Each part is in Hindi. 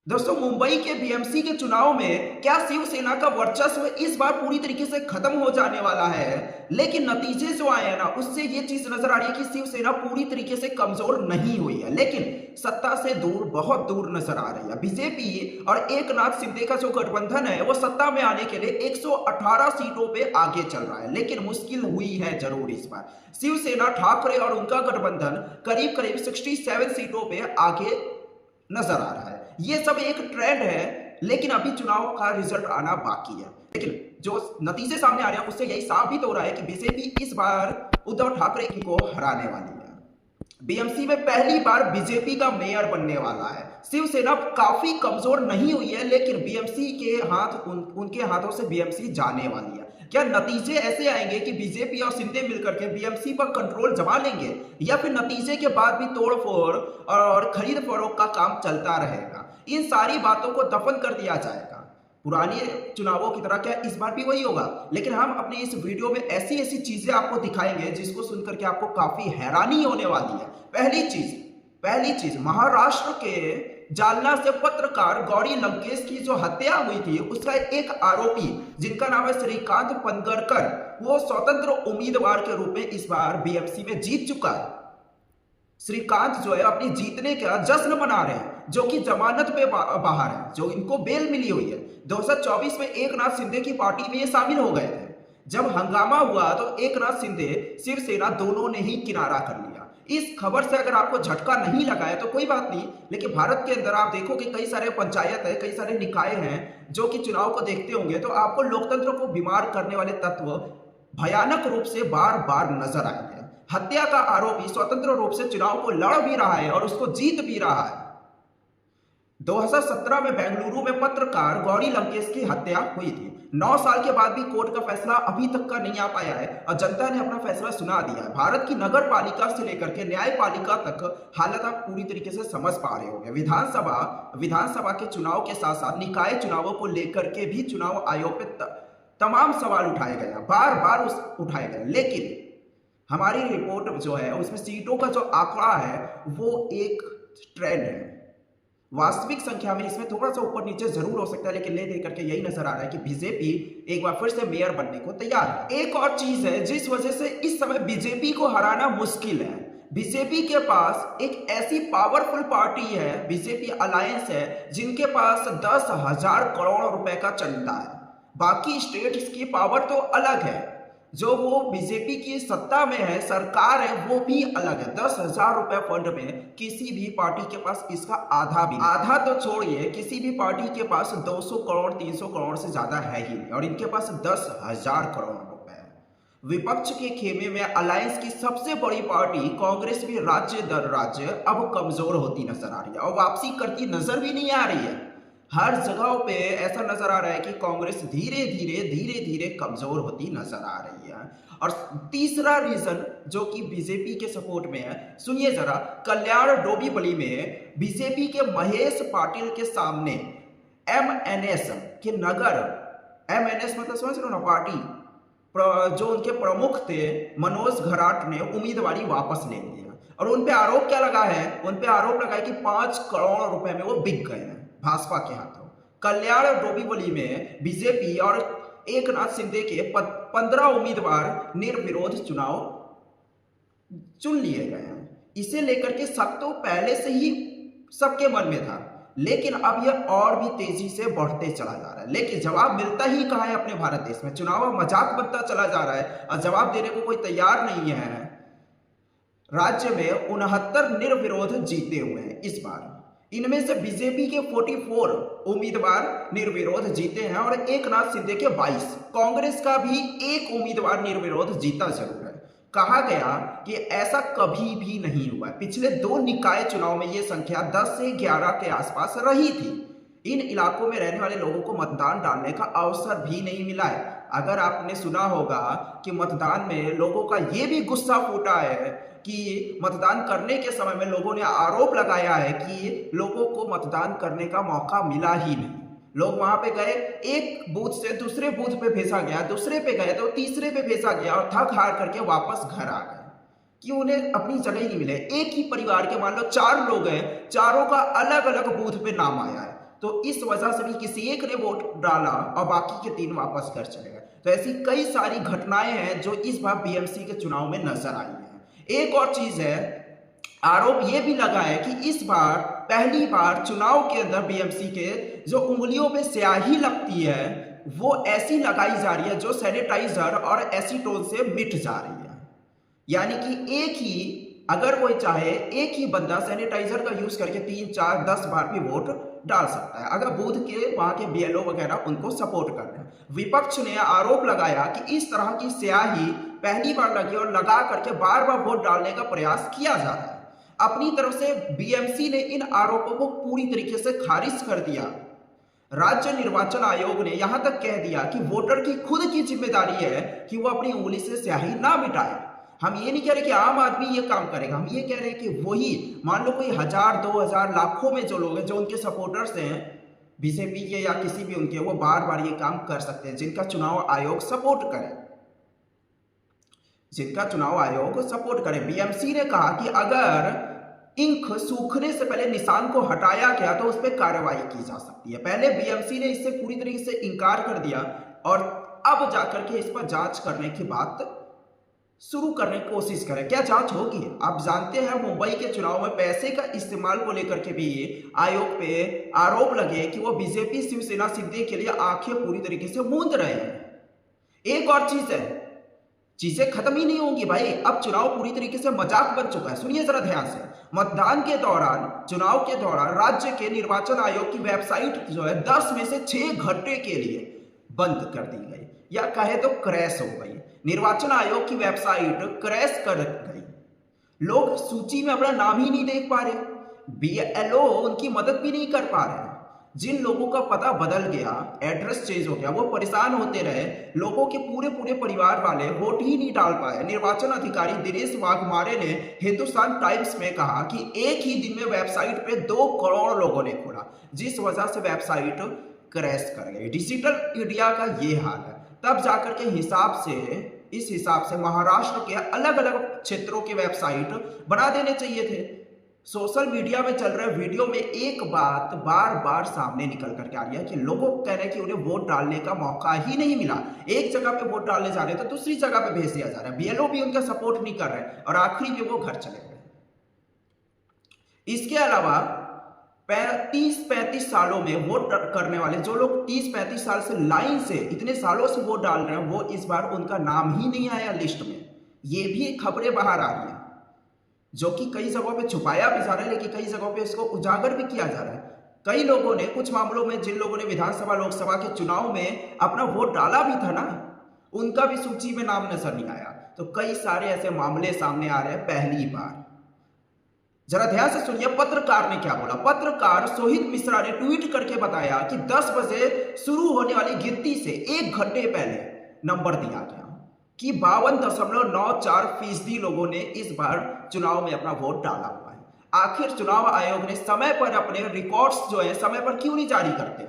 दोस्तों, मुंबई के बीएमसी के चुनाव में क्या शिवसेना का वर्चस्व इस बार पूरी तरीके से खत्म हो जाने वाला है। लेकिन नतीजे जो आए हैं ना, उससे ये चीज नजर आ रही है कि शिवसेना पूरी तरीके से कमजोर नहीं हुई है, लेकिन सत्ता से दूर, बहुत दूर नजर आ रही है। बीजेपी और एकनाथ शिंदे का जो गठबंधन है वो सत्ता में आने के लिए 118 सीटों पे आगे चल रहा है, लेकिन मुश्किल हुई है जरूर इस बार। शिवसेना, ठाकरे और उनका गठबंधन करीब करीब 67 सीटों पे आगे नजर आ रहा है। ये सब एक ट्रेंड है, लेकिन अभी चुनाव का रिजल्ट आना बाकी है। लेकिन जो नतीजे सामने आ रहे हैं उससे यही साबित हो रहा है कि बीजेपी इस बार उद्धव ठाकरे को हराने वाली है। बीएमसी में पहली बार बीजेपी का मेयर बनने वाला है। शिवसेना काफी कमजोर नहीं हुई है, लेकिन बीएमसी के उनके हाथों से बीएमसी जाने वाली है। क्या नतीजे ऐसे आएंगे कि बीजेपी और शिंदे मिलकर के बीएमसी पर कंट्रोल जमा लेंगे, या फिर नतीजे के बाद भी तोड़फोड़ और खरीद फरोख्त का काम चलता रहेगा? इन सारी बातों को दफन कर दिया जाएगा। पुराने चुनावों की तरह क्या इस बार भी वही होगा? लेकिन हम अपने इस वीडियो में ऐसी ऐसी चीजें आपको दिखाएंगे जिसको सुनकर के आपको काफी हैरानी होने वाली है। पहली चीज महाराष्ट्र के जालना से पत्रकार गौरी लंकेश की जो हत्या हुई थी, उसका एक आरोपी जिनका नाम है श्रीकांत पनगरकर, वो स्वतंत्र उम्मीदवार के रूप में इस बार बीएमसी में जीत चुका है। श्रीकांत जो है अपनी जीतने का जश्न मना रहे हैं, जो कि जमानत पे बाहर है, जो इनको बेल मिली हुई है। 2024 में एकनाथ शिंदे की पार्टी में ये शामिल हो गए थे। जब हंगामा हुआ तो एकनाथ शिंदे, शिवसेना दोनों ने ही किनारा कर लिया। इस खबर से अगर आपको झटका नहीं लगा है तो कोई बात नहीं, लेकिन भारत के अंदर आप देखो कि कई सारे पंचायत है, कई सारे निकाय हैं जो कि चुनाव को देखते होंगे, तो आपको लोकतंत्र को बीमार करने वाले तत्व भयानक रूप से बार बार नजर आएंगे। हत्या का आरोपी स्वतंत्र रूप से चुनाव को लड़ भी रहा है और उसको जीत भी रहा है। 2017 में बेंगलुरु में पत्रकार गौरी लंकेश की हत्या हुई थी। 9 साल के बाद भी कोर्ट का फैसला अभी तक का नहीं आ पाया है और जनता ने अपना फैसला सुना दिया है। भारत की नगर पालिका से लेकर के न्यायपालिका तक हालत आप पूरी तरीके से समझ पा रहे होंगे। विधानसभा के चुनाव के साथ साथ निकाय चुनावों को लेकर के भी चुनाव आयोग पे तमाम सवाल उठाए गए, बार बार उठाए गए। लेकिन हमारी रिपोर्ट जो है उसमें सीटों का जो आंकड़ा है वो एक ट्रेंड है। वास्तविक संख्या में इसमें थोड़ा सा ऊपर नीचे जरूर हो सकता है, लेकिन ले देकर के यही नजर आ रहा है कि बीजेपी एक बार फिर से मेयर बनने को तैयार है। एक और चीज है जिस वजह से इस समय बीजेपी को हराना मुश्किल है। बीजेपी के पास एक ऐसी पावरफुल पार्टी है, बीजेपी अलायंस है, जिनके पास 10,000 करोड़ रुपए का चंदा है। बाकी स्टेट्स की पावर तो अलग है, जो वो बीजेपी की सत्ता में है, सरकार है, वो भी अलग है। 10,000 रुपए फंड में किसी भी पार्टी के पास इसका आधा तो छोड़िए, किसी भी पार्टी के पास 200 करोड़ 300 करोड़ से ज्यादा है ही नहीं, और इनके पास 10,000 करोड़ रुपए है। विपक्ष के खेमे में अलायंस की सबसे बड़ी पार्टी कांग्रेस भी राज्य दर राज्य अब कमजोर होती नजर आ रही है और वापसी करती नजर भी नहीं आ रही है। हर जगह पे ऐसा नजर आ रहा है कि कांग्रेस धीरे धीरे कमजोर होती नजर आ रही है। और तीसरा रीजन जो कि बीजेपी के सपोर्ट में है, सुनिए जरा। कल्याण डोंबिवली में बीजेपी के महेश पाटिल के सामने एमएनएस के नगर, एमएनएस मतलब समझ रहे हो ना, पार्टी जो उनके प्रमुख थे मनोज घराट ने उम्मीदवारी वापस ले लिया। और उनपे आरोप क्या लगा है? उनपे आरोप लगा है कि 5 करोड़ रुपए में वो बिक गए हैं भाजपा के हाथों। कल्याण डोंबिवली में बीजेपी और एकनाथ शिंदे के 15 उम्मीदवार निर्विरोध चुनाव चुन लिए गए हैं। इसे लेकर के शक तो पहले से ही सबके मन में था, लेकिन अब यह और भी तेजी से बढ़ते चला जा रहा है। लेकिन जवाब मिलता ही कहाँ है अपने भारत देश में? चुनाव मजाक बनता चला जा रहा है और जवाब देने को कोई तैयार नहीं है। राज्य में 69 निर्विरोध जीते हुए हैं इस बार। इनमें से बीजेपी के 44 उम्मीदवार निर्विरोध जीते हैं और एकनाथ शिंदे के 22। कांग्रेस का भी एक उम्मीदवार निर्विरोध जीता जरूर है। कहा गया कि ऐसा कभी भी नहीं हुआ है। पिछले 2 निकाय चुनाव में यह संख्या 10 से 11 के आसपास रही थी। इन इलाकों में रहने वाले लोगों को मतदान डालने का अवसर भी नहीं मिला है। अगर आपने सुना होगा कि मतदान में लोगों का यह भी गुस्सा फूटा है कि मतदान करने के समय में लोगों ने आरोप लगाया है कि लोगों को मतदान करने का मौका मिला ही नहीं। लोग वहां पे गए, एक बूथ से दूसरे बूथ पे भेजा गया, दूसरे पे गए तो तीसरे पे भेजा गया और थक हार करके वापस घर आ गए कि उन्हें अपनी जगह ही नहीं मिले। एक ही परिवार के मान लो 4 लोग हैं, चारों का अलग अलग बूथ पे नाम आया है। तो इस वजह से भी किसी एक ने वोट डाला और बाकी के 3 वापस घर चले गए। तो ऐसी कई सारी घटनाएं हैं जो इस बार बीएमसी के चुनाव में नजर आई हैं। एक और चीज है, आरोप ये भी लगा है कि इस बार पहली बार चुनाव के अंदर बीएमसी के जो उंगलियों पे स्याही लगती है वो ऐसी लगाई जा रही है जो सैनिटाइजर और एसीटोन से मिट जा रही है। यानी कि एक ही, अगर कोई चाहे एक ही बंदा सैनिटाइजर का यूज करके 3, 4, 10 बार भी वोट डाल सकता है, अगर बूथ के वहां के बीएलओ वगैरह उनको सपोर्ट कर रहे हैं। विपक्ष ने आरोप लगाया कि इस तरह की स्याही पहली बार लगी और लगा करके बार बार वोट डालने का प्रयास किया जा रहा है। अपनी तरफ से बीएमसी ने इन आरोपों को पूरी तरीके से खारिज कर दिया। राज्य निर्वाचन आयोग ने यहां तक कह दिया कि वोटर की खुद की जिम्मेदारी है कि वो अपनी उंगली से स्याही ना मिटाए। हम ये नहीं कह रहे कि आम आदमी ये काम करेगा, हम ये कह रहे हैं कि वही मान लो कोई 1000, 2000, लाखों में जो लोग हैं जो उनके सपोर्टर्स हैं बीजेपी के या किसी भी उनके, वो बार बार ये काम कर सकते हैं जिनका चुनाव आयोग सपोर्ट करे, जिनका चुनाव आयोग सपोर्ट करे। बीएमसी ने कहा कि अगर इंक सूखने से पहले निशान को हटाया गया तो उस पर कार्रवाई की जा सकती है। पहले बीएमसी ने इससे पूरी तरीके से इनकार कर दिया और अब जाकर के इस पर जांच करने की बात शुरू करने की कोशिश करें। क्या जांच होगी? आप जानते हैं मुंबई के चुनाव में पैसे का इस्तेमाल को लेकर के भी आयोग पे आरोप लगे कि वो बीजेपी शिवसेना सिद्धि के लिए आंखें पूरी तरीके से मूंद रहे हैं। एक और चीज है, चीजें खत्म ही नहीं होंगी भाई। अब चुनाव पूरी तरीके से मजाक बन चुका है। सुनिए जरा ध्यान से। मतदान के दौरान, चुनाव के दौरान राज्य के निर्वाचन आयोग की वेबसाइट जो है 10 में से 6 घंटे के लिए बंद कर दी गई या कहे तो क्रैश हो गई। निर्वाचन आयोग की वेबसाइट क्रैश कर गई। लोग सूची में अपना नाम ही नहीं देख पा रहे, बीएलओ उनकी मदद भी नहीं कर पा रहे। जिन लोगों का पता बदल गया, एड्रेस चेंज हो गया, वो परेशान होते रहे। लोगों के पूरे पूरे परिवार वाले वोट ही नहीं डाल पाए। निर्वाचन अधिकारी दिनेश वाघमारे ने हिंदुस्तान टाइम्स में कहा कि एक ही दिन में वेबसाइट पे 2 करोड़ लोगों ने खोला, जिस वजह से वेबसाइट क्रैश कर गई। डिजिटल इंडिया का ये हाल है। तब जाकर के इस हिसाब से महाराष्ट्र के अलग अलग क्षेत्रों की वेबसाइट बना देने चाहिए थे। सोशल मीडिया में चल रहे वीडियो में एक बात बार बार सामने निकल करके आ रही है कि लोगों को कह रहे हैं कि उन्हें वोट डालने का मौका ही नहीं मिला। एक जगह पे वोट डालने जा रहे हैं तो दूसरी जगह पे भेज दिया जा रहा है। बीएलओ भी उनका सपोर्ट नहीं कर रहे और आखिरी में वो घर चले गए। इसके अलावा 30-35 सालों में वोट करने वाले जो लोग 30-35 साल से लाइन से इतने सालों से वोट डाल रहे हैं, वो इस बार उनका नाम ही नहीं आया लिस्ट में। ये भी खबरें बाहर आ रही हैं, जो कि कई जगहों पे छुपाया भी जा रहा है, लेकिन कई जगहों पे इसको उजागर भी किया जा रहा है। कई लोगों ने, कुछ मामलों में जिन लोगों ने विधानसभा लोकसभा के चुनाव में अपना वोट डाला भी था ना, उनका भी सूची में नाम नजर नहीं आया। तो कई सारे ऐसे मामले सामने आ रहे हैं पहली बार। जरा ध्यान से सुनिए पत्रकार ने क्या बोला। पत्रकार सोहित मिश्रा ने ट्वीट करके बताया कि 10 बजे शुरू होने वाली गिनती से 1 घंटे पहले नंबर दिया गया कि 52.94% लोगों ने इस बार चुनाव में अपना वोट डाला हुआ है। आखिर चुनाव आयोग ने समय पर अपने रिकॉर्ड्स जो है समय पर क्यों नहीं जारी करते?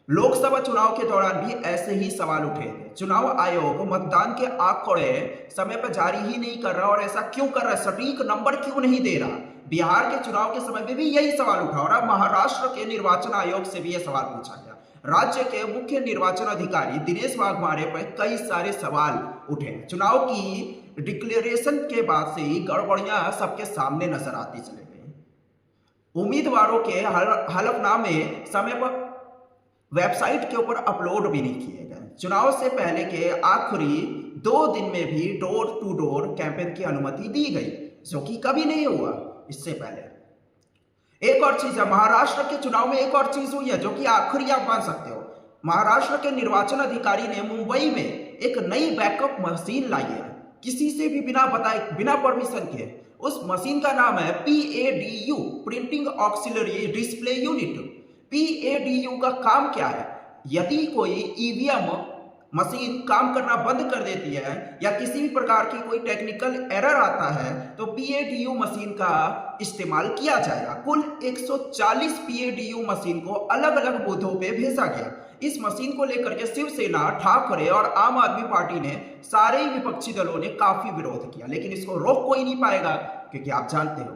लोकसभा चुनाव के दौरान भी ऐसे ही सवाल उठे थे। चुनाव आयोग मतदान के आंकड़े समय पर जारी ही नहीं कर रहा, और ऐसा क्यों कर रहा है? सटीक नंबर क्यों नहीं दे रहा? बिहार के चुनाव के समय में भी यही सवाल उठा और अब महाराष्ट्र के निर्वाचन आयोग से भी यह सवाल पूछा गया। राज्य के मुख्य निर्वाचन अधिकारी दिनेश वाघमारे पर कई सारे सवाल उठे। चुनाव की डिक्लेरेशन के बाद से ही गड़बड़ियां सबके सामने नजर आती चले गई। उम्मीदवारों के हलफनामे समय पर वेबसाइट के ऊपर अपलोड भी नहीं किए गए। चुनाव से पहले के आखिरी 2 दिन में भी डोर टू डोर कैंपेन की अनुमति दी गई, जो कि कभी नहीं हुआ इससे पहले। एक और चीज है, महाराष्ट्र के चुनाव में एक और चीज हुई है जो कि आखिरी आप मान सकते हो। महाराष्ट्र के निर्वाचन अधिकारी ने मुंबई में एक नई बैकअप मशीन लाई है, किसी से भी बिना बताए, बिना परमिशन के। उस मशीन का नाम है PADU, printing auxiliary display unit. PADU का काम क्या है? यदि कोई ईवीएम मशीन काम करना बंद कर देती है या किसी भी प्रकार की कोई टेक्निकल एरर आता है तो PADU मशीन का इस्तेमाल किया जाएगा। कुल 140 PADU मशीन को अलग अलग बूथों पे भेजा गया। इस मशीन को लेकर के शिवसेना, ठाकरे और आम आदमी पार्टी ने, सारे ही विपक्षी दलों ने काफी विरोध किया, लेकिन इसको रोक कोई नहीं पाएगा, क्योंकि आप जानते हो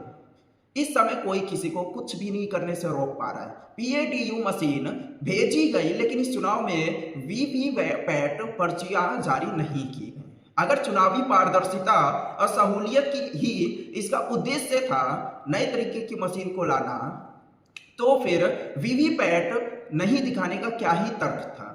इस समय कोई किसी को कुछ भी नहीं करने से रोक पा रहा है। पीएटीयू मशीन भेजी गई, लेकिन इस चुनाव में वीवीपैट पर्चियां जारी नहीं की गई। अगर चुनावी पारदर्शिता और सहूलियत की ही इसका उद्देश्य था, नए तरीके की मशीन को लाना, तो फिर वीवीपैट नहीं दिखाने का क्या ही तर्क था।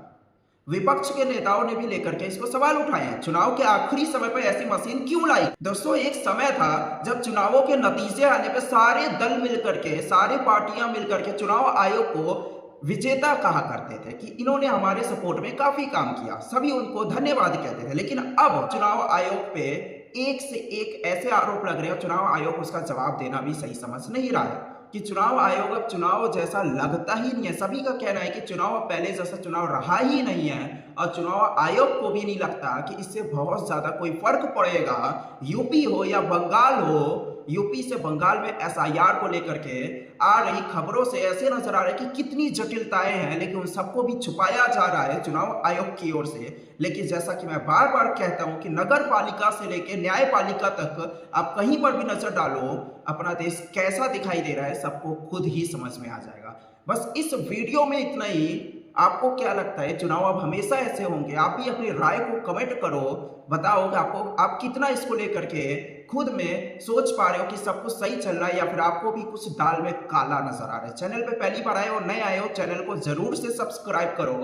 विपक्ष के नेताओं ने भी लेकर के इसको सवाल उठाए हैं। चुनाव के आखिरी समय पर ऐसी मशीन क्यों लाई? दोस्तों, एक समय था जब चुनावों के नतीजे आने पर सारे दल मिलकर के, सारी पार्टियां मिलकर के चुनाव आयोग को विजेता कहा करते थे कि इन्होंने हमारे सपोर्ट में काफी काम किया, सभी उनको धन्यवाद कहते थे। लेकिन अब चुनाव आयोग पे एक से एक ऐसे आरोप लग रहे हैं, चुनाव आयोग उसका जवाब देना भी सही समझ नहीं रहा है कि चुनाव आयोग अब चुनाव जैसा लगता ही नहीं है। सभी का कहना है कि चुनाव अब पहले जैसा चुनाव रहा ही नहीं है, और चुनाव आयोग को भी नहीं लगता कि इससे बहुत ज्यादा कोई फर्क पड़ेगा। यूपी हो या बंगाल हो, यूपी से बंगाल में एसआईआर को लेकर के आ रही खबरों से ऐसे नजर आ रहा है कि कितनी जटिलताएं हैं, लेकिन उन सबको भी छुपाया जा रहा है चुनाव आयोग की ओर से। लेकिन जैसा कि मैं बार बार कहता हूं कि नगर पालिका से लेकर न्यायपालिका तक आप कहीं पर भी नजर डालो, अपना देश कैसा दिखाई दे रहा है सबको खुद ही समझ में आ जाएगा। बस इस वीडियो में इतना ही। आपको क्या लगता है, चुनाव अब हमेशा ऐसे होंगे? आप भी अपनी राय को कमेंट करो, बताओ कि आपको आप कितना इसको लेकर के खुद में सोच पा रहे हो कि सब कुछ सही चल रहा है, या फिर आपको भी कुछ दाल में काला नजर आ रहा है। चैनल पे पहली बार आए हो, नए आए हो, चैनल को जरूर से सब्सक्राइब करो।